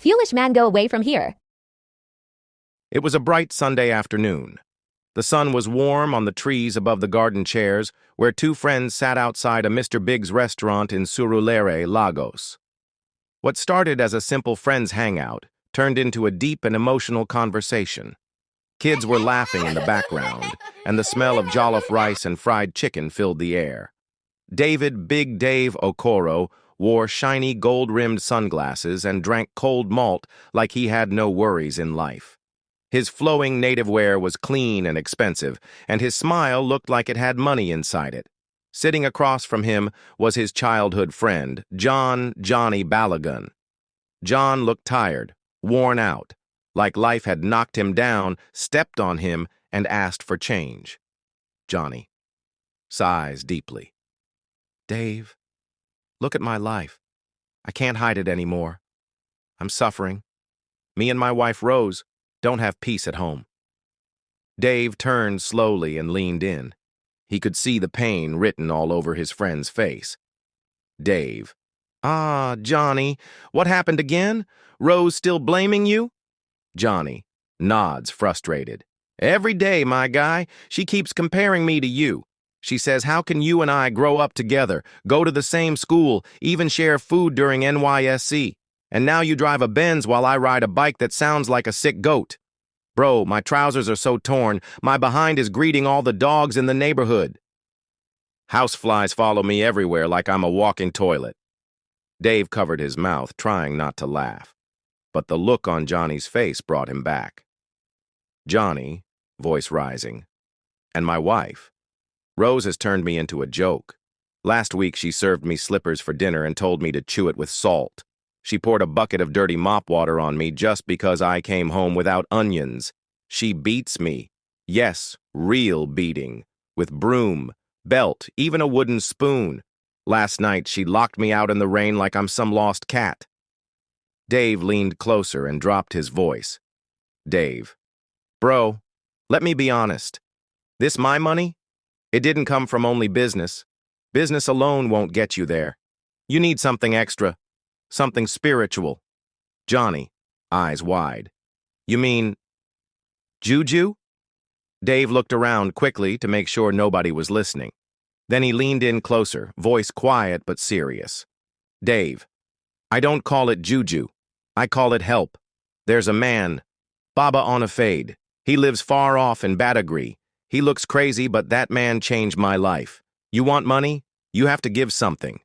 Foolish man, go away from here. It was a bright Sunday afternoon. The sun was warm on the trees above the garden chairs where two friends sat outside a Mr. Big's restaurant in Surulere, Lagos. What started as a simple friends hangout turned into a deep and emotional conversation. Kids were laughing in the background, and the smell of jollof rice and fried chicken filled the air. David Big Dave Okoro wore shiny gold-rimmed sunglasses and drank cold malt like he had no worries in life. His flowing native wear was clean and expensive, and his smile looked like it had money inside it. Sitting across from him was his childhood friend, Johnny Balagun. John looked tired, worn out, like life had knocked him down, stepped on him, and asked for change. Johnny sighs deeply. Dave, look at my life. I can't hide it anymore. I'm suffering. Me and my wife, Rose, don't have peace at home. Dave turned slowly and leaned in. He could see the pain written all over his friend's face. Dave. Johnny, what happened again? Rose still blaming you? Johnny nods, frustrated. Every day, my guy, she keeps comparing me to you. She says, how can you and I grow up together, go to the same school, even share food during NYSC? And now you drive a Benz while I ride a bike that sounds like a sick goat. Bro, my trousers are so torn, my behind is greeting all the dogs in the neighborhood. Houseflies follow me everywhere like I'm a walking toilet. Dave covered his mouth, trying not to laugh. But the look on Johnny's face brought him back. Johnny, voice rising. And my wife. Rose has turned me into a joke. Last week she served me slippers for dinner and told me to chew it with salt. She poured a bucket of dirty mop water on me just because I came home without onions. She beats me. Yes, real beating. With broom, belt, even a wooden spoon. Last night she locked me out in the rain like I'm some lost cat. Dave leaned closer and dropped his voice. Dave. Bro, let me be honest. This my money? It didn't come from only business. Business alone won't get you there. You need something extra. Something spiritual. Johnny, eyes wide. You mean juju? Dave looked around quickly to make sure nobody was listening. Then he leaned in closer, voice quiet but serious. Dave, I don't call it juju. I call it help. There's a man, Baba on a fade. He lives far off in Badagry. He looks crazy, but that man changed my life. You want money? You have to give something.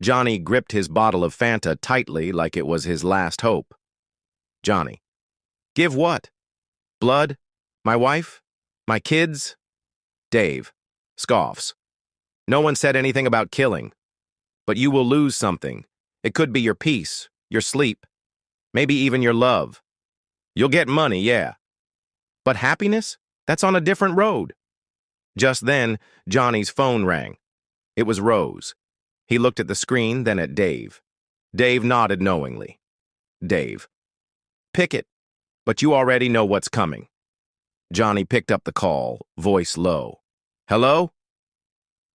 Johnny gripped his bottle of Fanta tightly like it was his last hope. Johnny. Give what? Blood? My wife? My kids? Dave. Scoffs. No one said anything about killing. But you will lose something. It could be your peace, your sleep, maybe even your love. You'll get money, yeah. But happiness? That's on a different road. Just then, Johnny's phone rang. It was Rose. He looked at the screen, then at Dave. Dave nodded knowingly. Dave. Pick it, but you already know what's coming. Johnny picked up the call, voice low. Hello?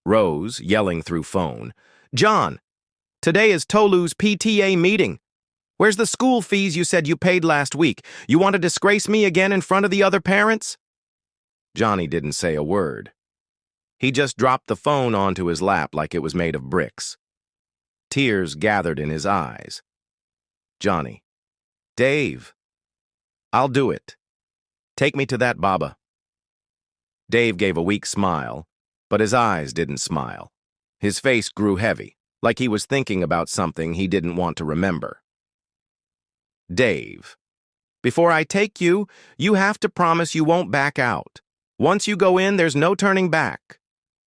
Rose, yelling through phone. John, today is Tolu's PTA meeting. Where's the school fees you said you paid last week? You want to disgrace me again in front of the other parents? Johnny didn't say a word. He just dropped the phone onto his lap like it was made of bricks. Tears gathered in his eyes. Johnny. Dave. I'll do it. Take me to that Baba. Dave gave a weak smile, but his eyes didn't smile. His face grew heavy, like he was thinking about something he didn't want to remember. Dave. Before I take you, you have to promise you won't back out. Once you go in, there's no turning back.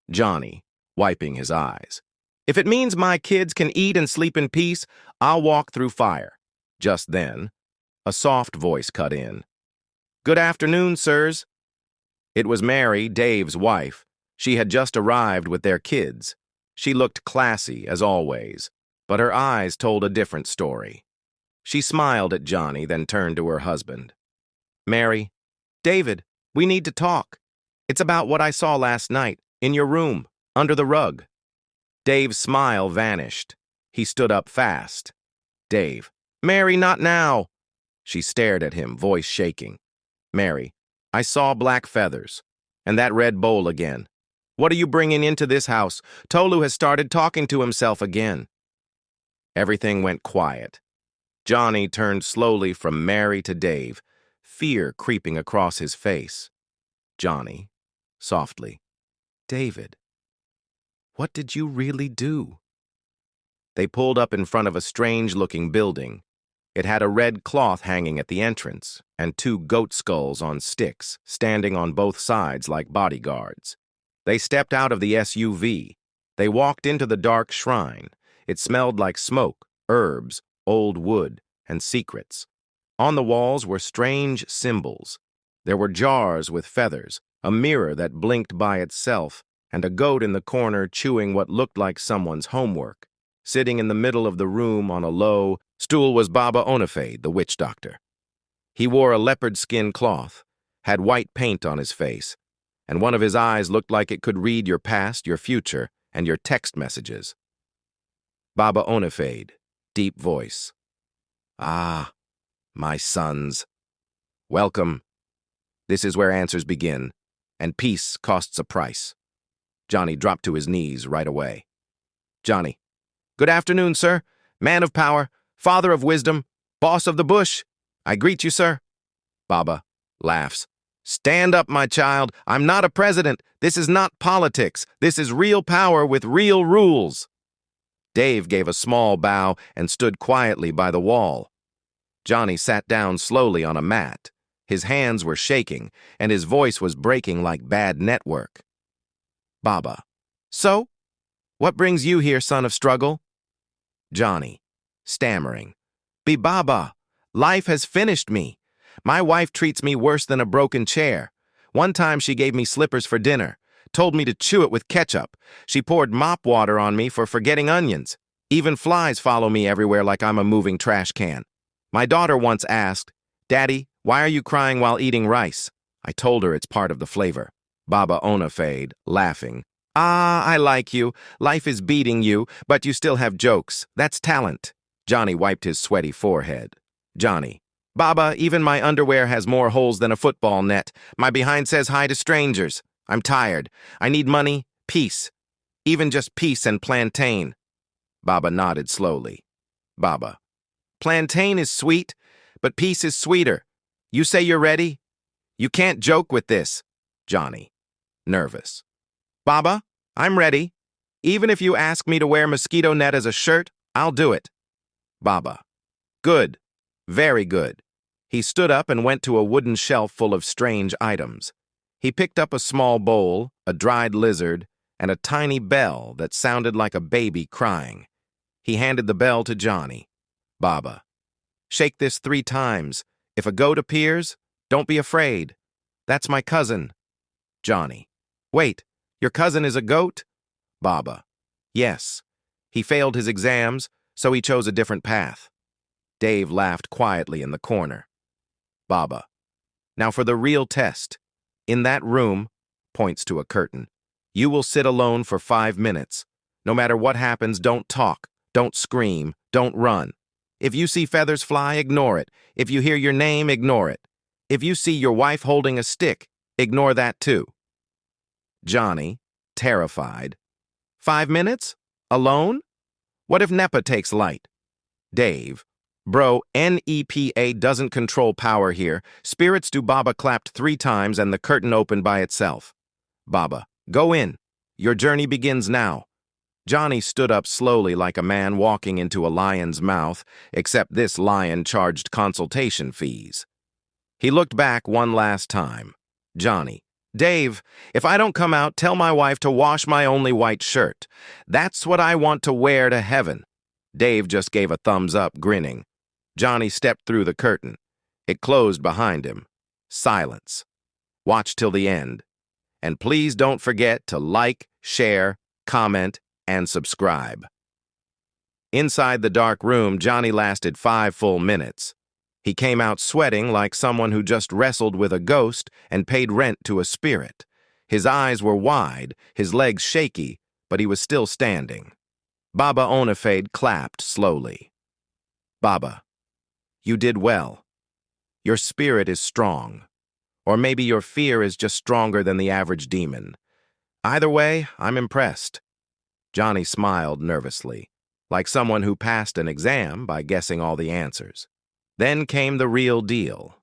Johnny, wiping his eyes. If it means my kids can eat and sleep in peace, I'll walk through fire. Just then, a soft voice cut in. Good afternoon, sirs. It was Mary, Dave's wife. She had just arrived with their kids. She looked classy, as always, but her eyes told a different story. She smiled at Johnny, then turned to her husband. Mary, David, we need to talk. It's about what I saw last night, in your room, under the rug. Dave's smile vanished. He stood up fast. Dave, Mary, not now. She stared at him, voice shaking. Mary, I saw black feathers. And that red bowl again. What are you bringing into this house? Tolu has started talking to himself again. Everything went quiet. Johnny turned slowly from Mary to Dave, fear creeping across his face. Johnny, softly. David, what did you really do? They pulled up in front of a strange-looking building. It had a red cloth hanging at the entrance, and two goat skulls on sticks, standing on both sides like bodyguards. They stepped out of the SUV. They walked into the dark shrine. It smelled like smoke, herbs, old wood, and secrets. On the walls were strange symbols. There were jars with feathers, a mirror that blinked by itself, and a goat in the corner chewing what looked like someone's homework. Sitting in the middle of the room on a low stool was Baba Onifade, the witch doctor. He wore a leopard skin cloth, had white paint on his face, and one of his eyes looked like it could read your past, your future, and your text messages. Baba Onifade, deep voice. Ah, my sons. Welcome. This is where answers begin, and peace costs a price. Johnny dropped to his knees right away. Johnny. Good afternoon, sir. Man of power, father of wisdom, boss of the bush. I greet you, sir. Baba laughs. Stand up, my child. I'm not a president. This is not politics. This is real power with real rules. Dave gave a small bow and stood quietly by the wall. Johnny sat down slowly on a mat. His hands were shaking, and his voice was breaking like bad network. Baba. So? What brings you here, son of struggle? Johnny, stammering. Baba, life has finished me. My wife treats me worse than a broken chair. One time she gave me slippers for dinner, told me to chew it with ketchup. She poured mop water on me for forgetting onions. Even flies follow me everywhere like I'm a moving trash can. My daughter once asked, Daddy, why are you crying while eating rice? I told her it's part of the flavor. Baba Onifade, laughing. Ah, I like you. Life is beating you, but you still have jokes. That's talent. Johnny wiped his sweaty forehead. Johnny. Baba, even my underwear has more holes than a football net. My behind says hi to strangers. I'm tired. I need money, peace. Even just peace and plantain. Baba nodded slowly. Baba. Plantain is sweet, but peace is sweeter. You say you're ready? You can't joke with this. Johnny. Nervous. Baba, I'm ready. Even if you ask me to wear mosquito net as a shirt, I'll do it. Baba. Good. Very good. He stood up and went to a wooden shelf full of strange items. He picked up a small bowl, a dried lizard, and a tiny bell that sounded like a baby crying. He handed the bell to Johnny. Baba. Shake this 3 times. If a goat appears, don't be afraid. That's my cousin. Johnny. Wait. Your cousin is a goat? Baba. Yes. He failed his exams, so he chose a different path. Dave laughed quietly in the corner. Baba. Now for the real test. In that room, points to a curtain, you will sit alone for 5 minutes. No matter what happens, don't talk, don't scream, don't run. If you see feathers fly, ignore it. If you hear your name, ignore it. If you see your wife holding a stick, ignore that too. Johnny, terrified. 5 minutes? Alone? What if NEPA takes light? Dave. Bro, NEPA doesn't control power here. Spirits do. Baba clapped 3 times and the curtain opened by itself. Baba. Go in. Your journey begins now. Johnny stood up slowly like a man walking into a lion's mouth, except this lion charged consultation fees. He looked back one last time. Johnny. Dave, if I don't come out, tell my wife to wash my only white shirt. That's what I want to wear to heaven. Dave just gave a thumbs up, grinning. Johnny stepped through the curtain. It closed behind him. Silence. Watch till the end. And please don't forget to like, share, comment, and subscribe. Inside the dark room, Johnny lasted 5 full minutes. He came out sweating like someone who just wrestled with a ghost and paid rent to a spirit. His eyes were wide, his legs shaky, but he was still standing. Baba Onifade clapped slowly. Baba. You did well. Your spirit is strong. Or maybe your fear is just stronger than the average demon. Either way, I'm impressed. Johnny smiled nervously, like someone who passed an exam by guessing all the answers. Then came the real deal.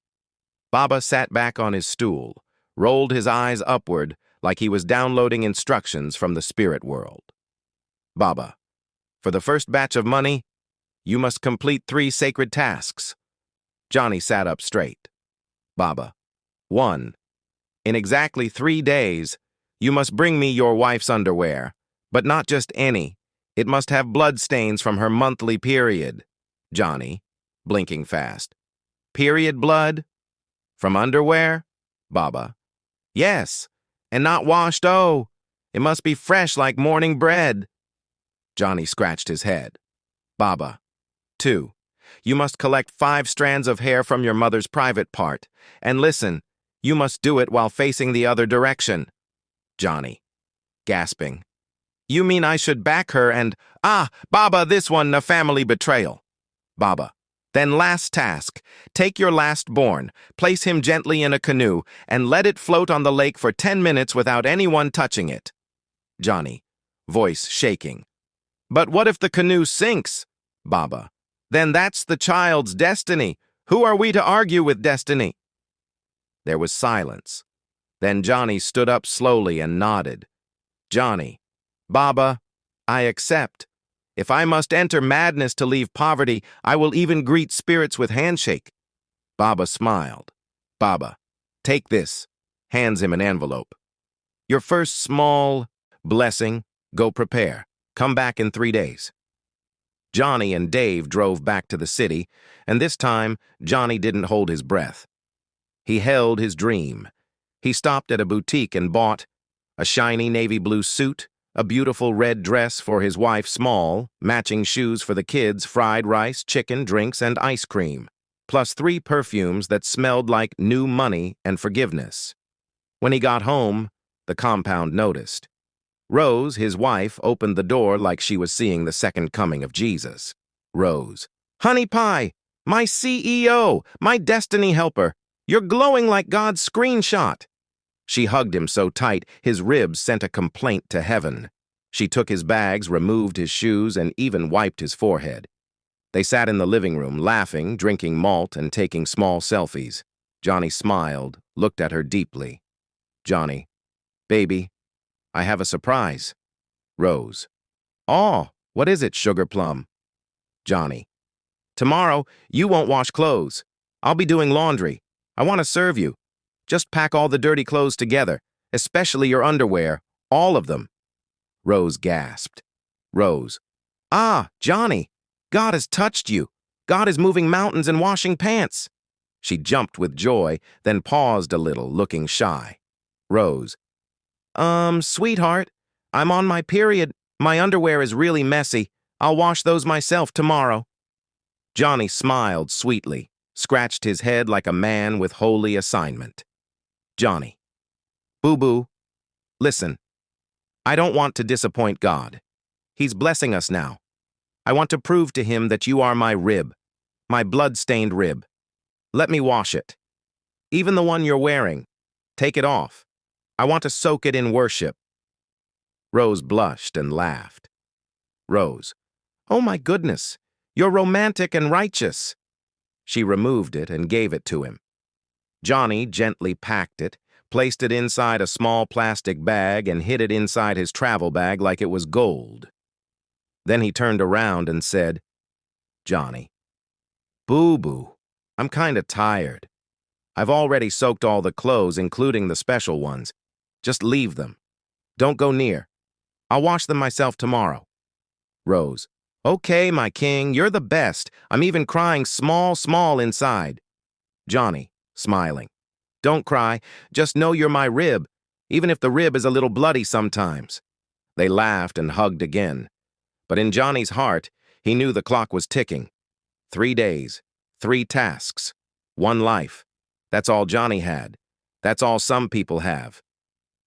Baba sat back on his stool, rolled his eyes upward like he was downloading instructions from the spirit world. Baba, for the first batch of money, you must complete 3 sacred tasks. Johnny sat up straight. Baba, 1. In exactly 3 days, you must bring me your wife's underwear, but not just any. It must have blood stains from her monthly period. Johnny, blinking fast. Period blood? From underwear? Baba. Yes, and not washed, oh. It must be fresh like morning bread. Johnny scratched his head. Baba. 2. You must collect 5 strands of hair from your mother's private part. And listen, you must do it while facing the other direction. Johnny, gasping. You mean I should back her and, Baba, this one, a family betrayal. Baba. Then last task, take your last born, place him gently in a canoe, and let it float on the lake for 10 minutes without anyone touching it. Johnny, voice shaking. But what if the canoe sinks? Baba. Then that's the child's destiny. Who are we to argue with destiny? There was silence. Then Johnny stood up slowly and nodded. Johnny. Baba, I accept. If I must enter madness to leave poverty, I will even greet spirits with handshake. Baba smiled. Baba, take this. Hands him an envelope. Your first small blessing. Go prepare. Come back in 3 days. Johnny and Dave drove back to the city, and this time, Johnny didn't hold his breath. He held his dream. He stopped at a boutique and bought a shiny navy blue suit, a beautiful red dress for his wife Small, matching shoes for the kids, fried rice, chicken, drinks, and ice cream, plus 3 perfumes that smelled like new money and forgiveness. When he got home, the compound noticed. Rose, his wife, opened the door like she was seeing the second coming of Jesus. Rose. Honey Pie, my CEO, my destiny helper, you're glowing like God's screenshot. She hugged him so tight, his ribs sent a complaint to heaven. She took his bags, removed his shoes, and even wiped his forehead. They sat in the living room, laughing, drinking malt, and taking small selfies. Johnny smiled, looked at her deeply. Johnny. Baby, I have a surprise. Rose. Oh, what is it, Sugar Plum? Johnny. Tomorrow, you won't wash clothes. I'll be doing laundry. I want to serve you. Just pack all the dirty clothes together, especially your underwear, all of them. Rose gasped. Rose. Johnny, God has touched you. God is moving mountains and washing pants. She jumped with joy, then paused a little, looking shy. Rose. Sweetheart, I'm on my period. My underwear is really messy. I'll wash those myself tomorrow. Johnny smiled sweetly, scratched his head like a man with holy assignment. Johnny. Boo-boo, listen. I don't want to disappoint God. He's blessing us now. I want to prove to him that you are my rib, my blood-stained rib. Let me wash it. Even the one you're wearing. Take it off. I want to soak it in worship. Rose blushed and laughed. Rose. Oh my goodness, you're romantic and righteous. She removed it and gave it to him. Johnny gently packed it, placed it inside a small plastic bag, and hid it inside his travel bag like it was gold. Then he turned around and said, Johnny. Boo-boo, I'm kinda tired. I've already soaked all the clothes, including the special ones. Just leave them. Don't go near. I'll wash them myself tomorrow. Rose. Okay, my king, you're the best. I'm even crying small inside. Johnny, smiling. Don't cry. Just know you're my rib, even if the rib is a little bloody sometimes. They laughed and hugged again. But in Johnny's heart, he knew the clock was ticking. 3 days, 3 tasks, 1 life. That's all Johnny had. That's all some people have.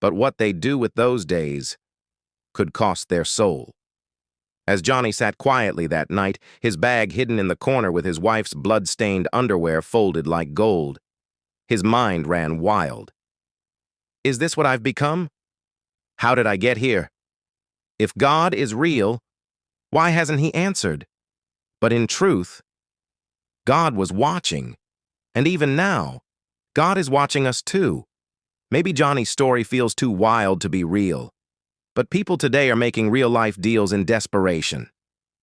But what they do with those days could cost their soul. As Johnny sat quietly that night, his bag hidden in the corner with his wife's blood-stained underwear folded like gold, his mind ran wild. Is this what I've become? How did I get here? If God is real, why hasn't he answered? But in truth, God was watching. And even now, God is watching us too. Maybe Johnny's story feels too wild to be real. But people today are making real-life deals in desperation,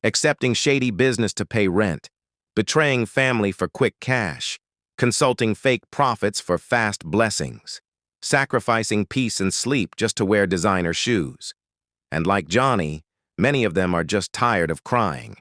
accepting shady business to pay rent, betraying family for quick cash, consulting fake prophets for fast blessings, sacrificing peace and sleep just to wear designer shoes. And like Johnny, many of them are just tired of crying.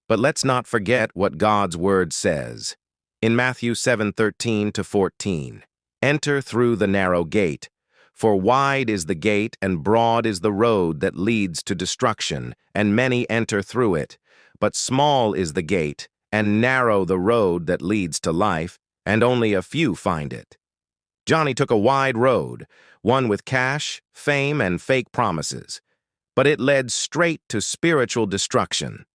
But let's not forget what God's word says. In Matthew 7:13-14, "Enter through the narrow gate, for wide is the gate and broad is the road that leads to destruction, and many enter through it. But small is the gate and narrow the road that leads to life, and only a few find it." Johnny took a wide road, one with cash, fame, and fake promises. But it led straight to spiritual destruction.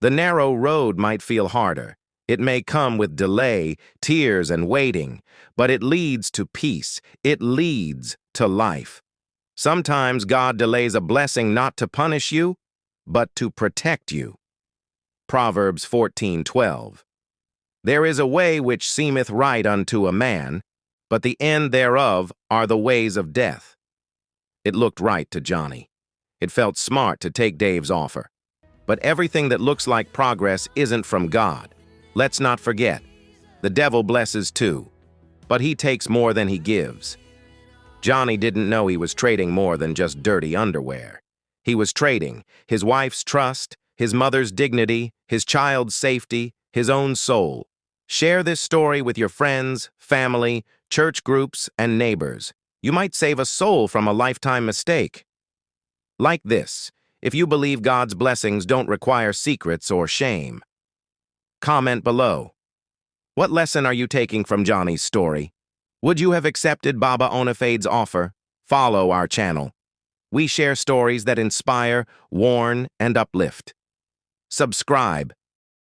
The narrow road might feel harder. It may come with delay, tears, and waiting, but it leads to peace. It leads to life. Sometimes God delays a blessing not to punish you, but to protect you. Proverbs 14:12. "There is a way which seemeth right unto a man, but the end thereof are the ways of death." It looked right to Johnny. It felt smart to take Dave's offer. But everything that looks like progress isn't from God. Let's not forget, the devil blesses too, but he takes more than he gives. Johnny didn't know he was trading more than just dirty underwear. He was trading his wife's trust, his mother's dignity, his child's safety, his own soul. Share this story with your friends, family, church groups, and neighbors. You might save a soul from a lifetime mistake. Like this, if you believe God's blessings don't require secrets or shame. Comment below. What lesson are you taking from Johnny's story? Would you have accepted Baba Onafade's offer? Follow our channel. We share stories that inspire, warn, and uplift. Subscribe